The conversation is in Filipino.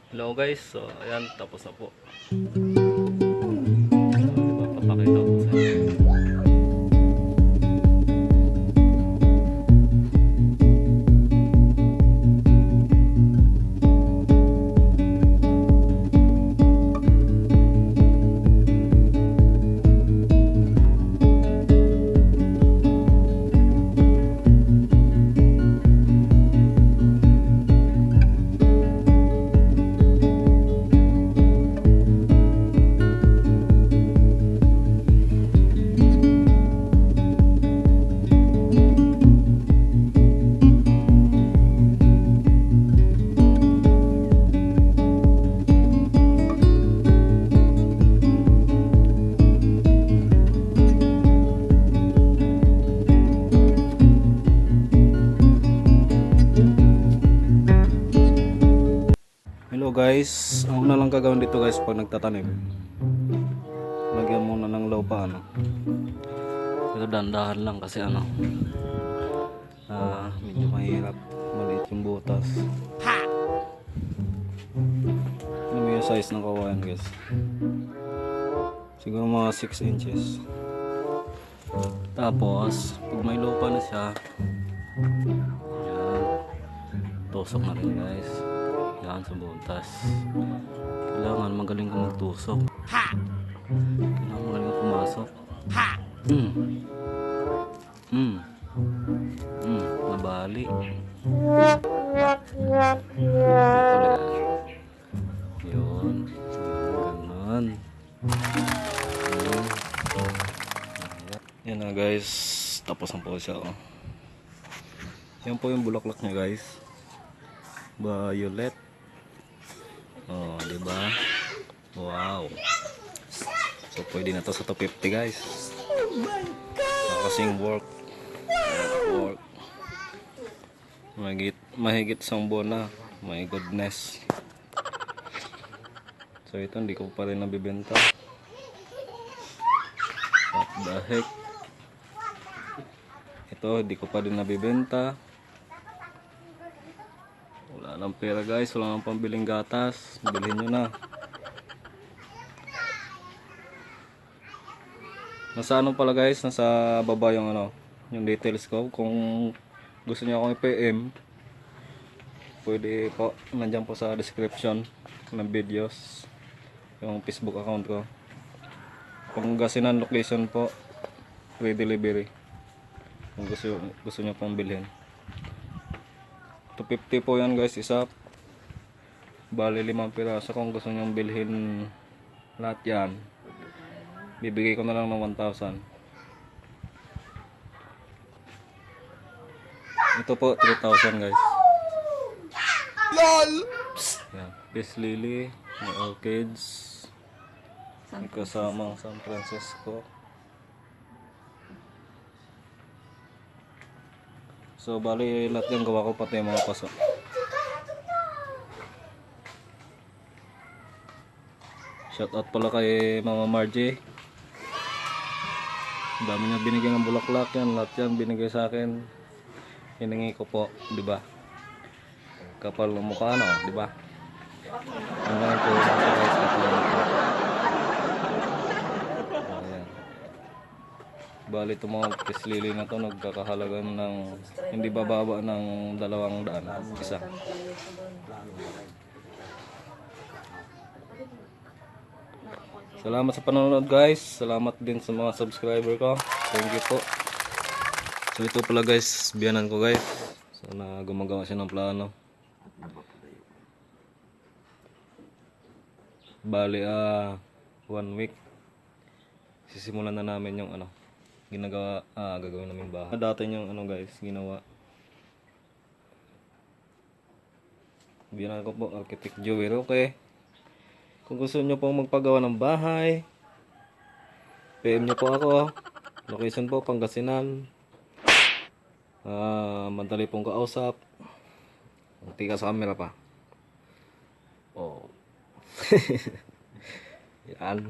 Hello guys, so ayan, tapos na po. Papakita ko sa inyo. Hello guys, ang una lang gagawin dito guys pag nagtatanim, lagyan muna ng lupa pero dandahan lang kasi medyo mahirap, maliit yung butas. Ano mo yung size ng kawayan guys, siguro mga 6 inches. Tapos pag may lupa na siya, yan, tusok na rin guys. Yan sa butas. Kailangan magaling kang magtusok. Kailangan magaling kang pumasok. Nabali. Yun. Ganon. Yan na guys. Tapos na po siya. Yan po yung bulaklak niya guys. Violet. Oh, di ba? Wow. So pwede na to sa 250 guys. Kasing work. Mahigit isang buwan na. My goodness. So ito hindi ko pa rin nabibenta. What the heck? Ito hindi ko pa rin nabibenta. Wala nang pera guys, wala nang pambiling gatas, bilhin nyo na. Nasa pala guys, nasa baba yung yung details ko. Kung gusto niyo akong i-PM, pwede po, nandiyan po sa description ng videos yung Facebook account ko. Pangasinan location po, free delivery. Kung gusto niyo pang bilhin. 250 po yan guys, isa. Bali 5 piraso. Kung gusto nyong bilhin lahat yan, bibigay ko na lang ng 1,000. Ito po 3,000 guys. LOL! Yan, peace lily, may orchids, may kasamang San Francisco. So bali lahat yung gawa ko, pati yung mga paso. Shout out pala kay Mama Margie. Dami niya binigay ng bulaklak yan, lahat yan binigay sa akin. Hiningi ko po, di ba? Kapal ng mukha di ba? Hanggang po sa guys, kapal ng mukha. Bali itong mga pislili na to nagkakahalaga ng hindi bababa ng 200 isa. Salamat sa panonood guys. Salamat din sa mga subscriber ko. Thank you po. So ito pala guys, biyanan ko guys. Sana gumagawa siya ng plano. Bali 1 week sisimulan na namin yung gagawin namin bahay. Dati yung guys, ginawa. Biyanan ko po, Architect Joey Roque. Kung gusto nyo pong magpagawa ng bahay, PM nyo po ako. Location po, Pangasinan. Madali pong kausap. Tika sa camera pa. Oh. Yan.